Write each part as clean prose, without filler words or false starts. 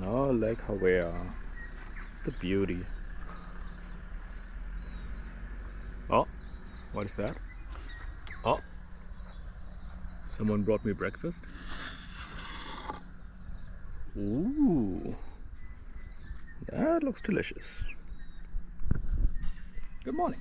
Oh, like how we are. The beauty. Oh, what is that? Oh, someone brought me breakfast. Ooh, that looks delicious. Good morning.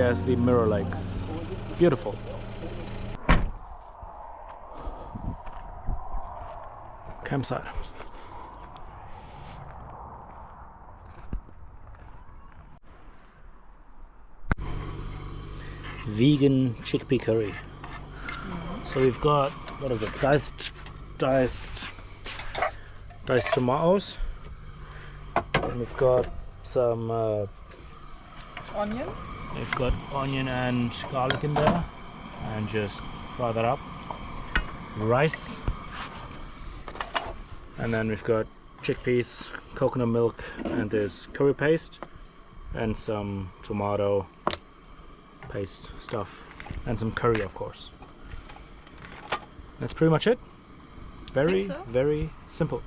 As the Mirror Lakes. Beautiful. Campsite. Vegan chickpea curry. So we've got, what is it? Diced tomatoes. And we've got some onions. We've got onion and garlic in there, and just fry that up. Rice, and then we've got chickpeas, coconut milk, and this curry paste, and some tomato paste stuff, and some curry, of course. That's pretty much it. Very, very simple.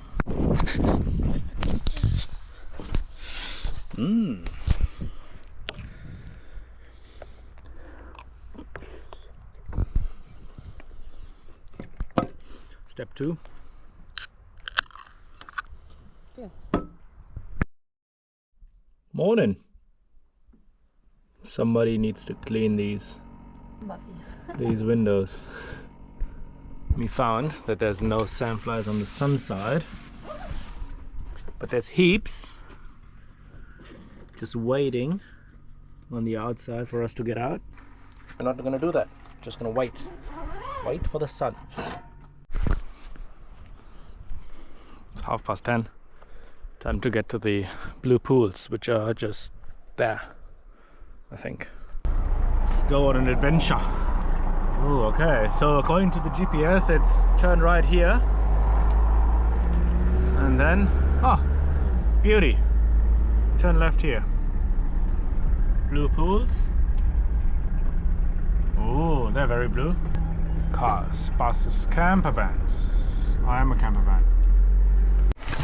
Step 2. Yes. Morning. Somebody needs to clean these windows. We found that there's no sandflies on the sun side, but there's heaps just waiting on the outside for us to get out. We're not gonna do that. Just gonna wait for the sun. It's 10:30. Time to get to the blue pools, which are just there, I think. Let's go on an adventure. Oh, okay. So according to the GPS, it's turn right here, and then beauty. Turn left here. Blue pools. Oh, they're very blue. Cars, buses, camper vans. I am a camper van.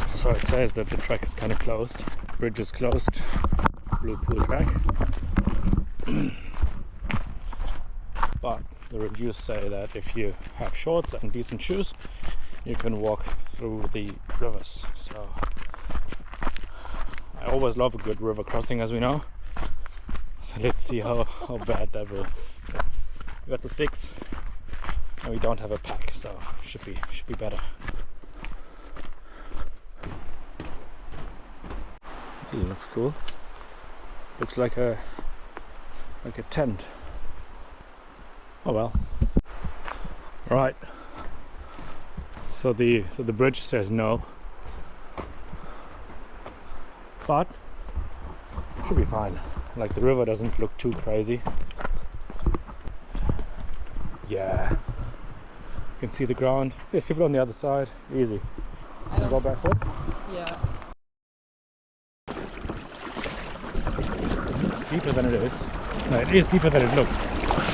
So it says that the track is kind of closed. Bridge is closed. Blue pool track. But the reviews say that if you have shorts and decent shoes, you can walk through the rivers. So I always love a good river crossing, as we know. So let's see how bad that will. We got the sticks and we don't have a pack, so should be better. It looks cool. Looks like a tent. Oh well. Right. So the bridge says no, but Should be fine. Like the river doesn't look too crazy. Yeah. You can see the ground. There's people on the other side. Easy. Can I go barefoot? Yeah. Deeper than it is. No, it is deeper than it looks.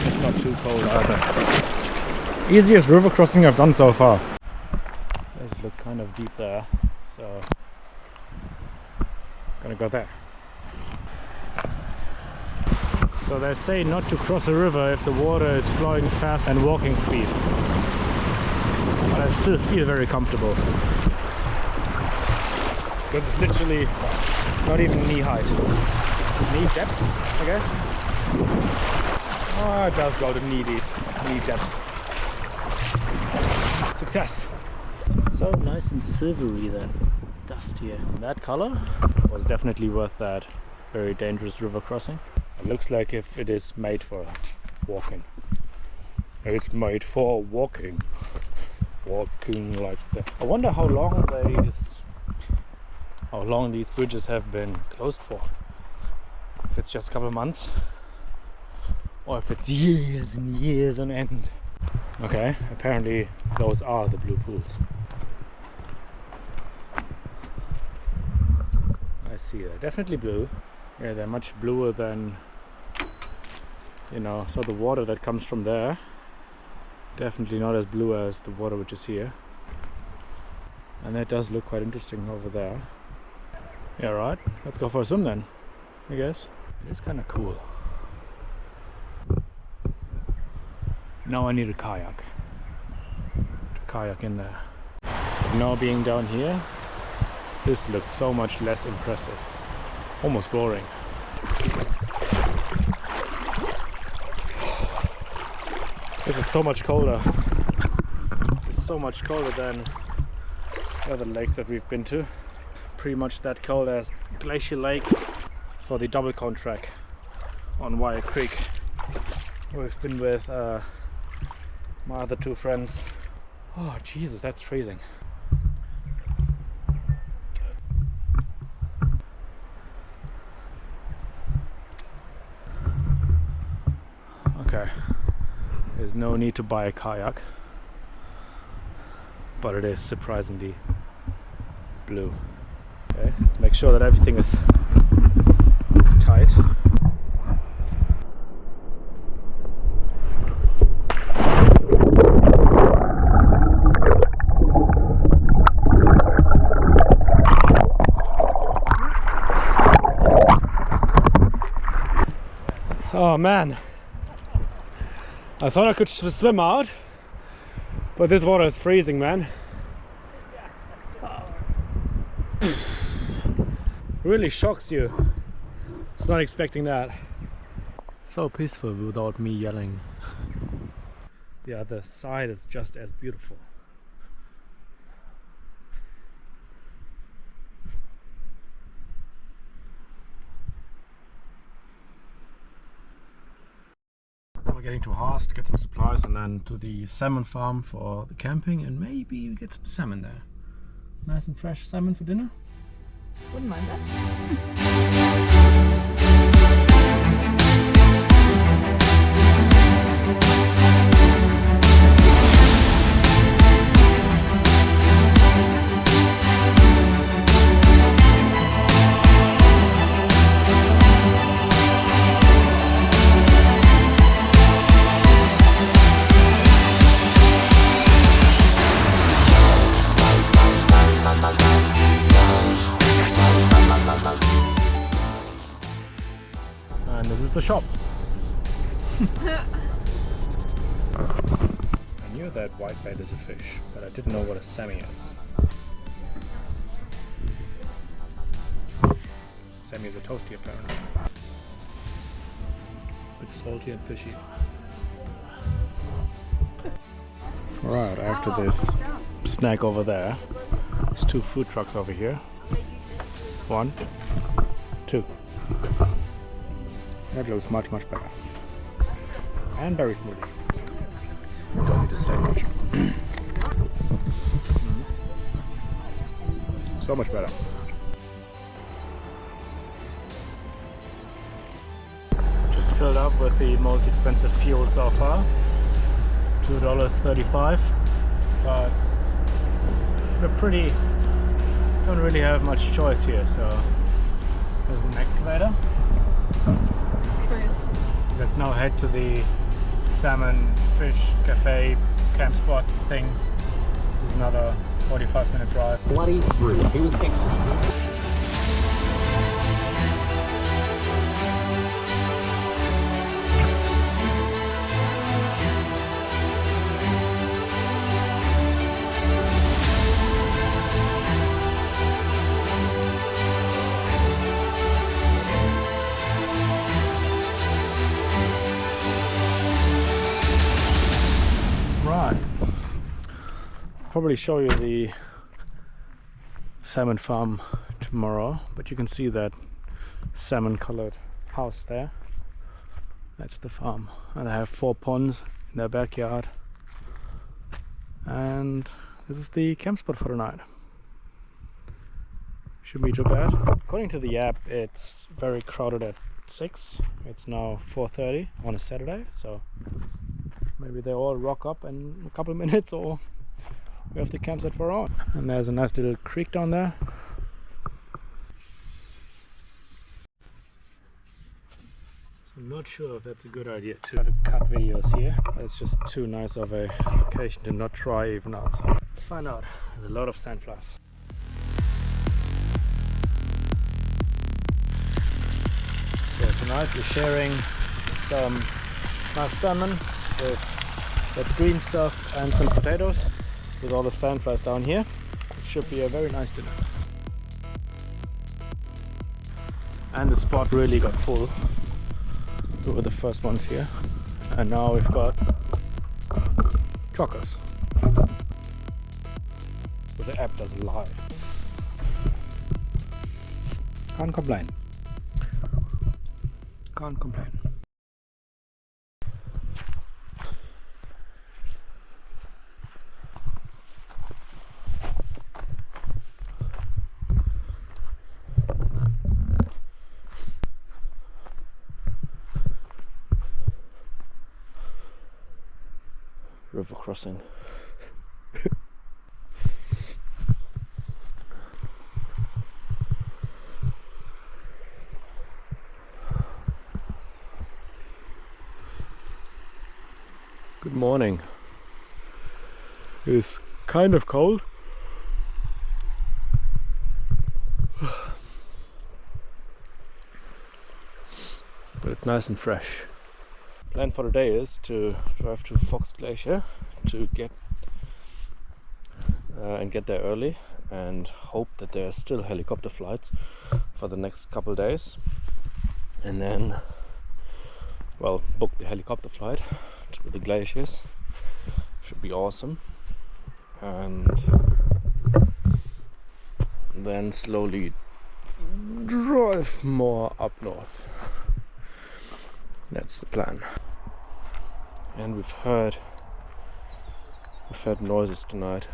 It's not too cold either. Easiest river crossing I've done so far. It does look kind of deep there, so gonna go there. So they say not to cross a river if the water is flowing fast and walking speed. But I still feel very comfortable. Because it's literally not even knee height. Knee depth, I guess. Oh, it does go to knee deep, knee depth. Success! So nice and silvery, that dust here. That color was definitely worth that very dangerous river crossing. It looks like if it is made for walking. It's made for walking. Walking like that. I wonder how long these bridges have been closed for. If it's just a couple of months, or if it's years and years on end. Okay, apparently those are the blue pools. I see, they're definitely blue. Yeah, they're much bluer than, you know, so the water that comes from there, definitely not as blue as the water which is here. And that does look quite interesting over there. Yeah, right, let's go for a swim then, I guess. It is kind of cool. Now I need a kayak to kayak in there. But now being down here, this looks so much less impressive. Almost boring. This is so much colder. It's so much colder than the other lakes that we've been to. Pretty much that cold as Glacier Lake for the double cone track on Wire Creek. We've been with my other two friends. Oh Jesus, that's freezing. Okay, there's no need to buy a kayak, but it is surprisingly blue. Okay, let's make sure that everything is tight. Oh man, I thought I could swim out, but this water is freezing, man. Really shocks you. It's not expecting that. So peaceful without me yelling. The other side is just as beautiful. We're getting to Horst, get some supplies, and then to the salmon farm for the camping, and maybe we get some salmon there. Nice and fresh salmon for dinner. Wouldn't mind that. And this is the shop. I knew that whitebait is a fish, but I didn't know what a semi is. Semi is a toasty apparently. Bit salty and fishy. Alright, after this snack over there, there's two food trucks over here. 1, 2. That looks much better. And very smooth. Don't need to say much. So much better. filled up with the most expensive fuel so far, $2.35, but don't really have much choice here. So there's an excavator. Let's now head to the salmon fish cafe camp spot thing. This is another 45-minute drive. 23. He was excellent. Probably show you the salmon farm tomorrow, but you can see that salmon colored house there. That's the farm, and they have 4 ponds in their backyard, and this is the camp spot for the night. Shouldn't be too bad. According to the app, it's very crowded at 6. It's now 4:30 on a Saturday, so maybe they all rock up in a couple of minutes, or we have the campsite for our own. And there's a nice little creek down there. So I'm not sure if that's a good idea to cut videos here. It's just too nice of a location to not try even outside. Let's find out. There's a lot of sandflies. So tonight we're sharing some nice salmon with that green stuff and some potatoes, with all the sandflies down here. It should be a very nice dinner. And the spot really got full. We were the first ones here, and now we've got truckers. But the app doesn't lie. Can't complain. Can't complain. River crossing. Good morning. It's kind of cold. But it's nice and fresh. Plan for the day is to drive to Fox Glacier to get there early, and hope that there are still helicopter flights for the next couple days, and then, well, book the helicopter flight to the glaciers. Should be awesome, and then slowly drive more up north. That's the plan. And we've heard noises tonight.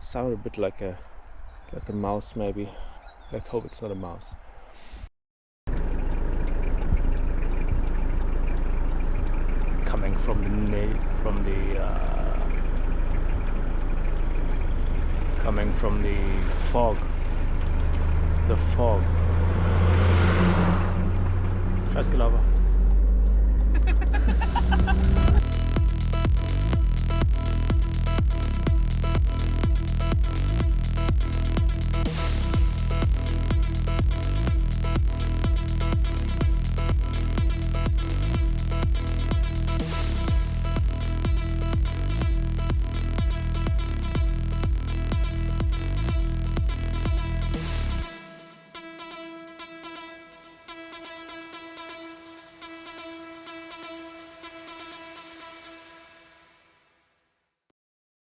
Sound a bit like a mouse, maybe. Let's hope it's not a mouse. Coming from the fog. The fog. Fresca lava.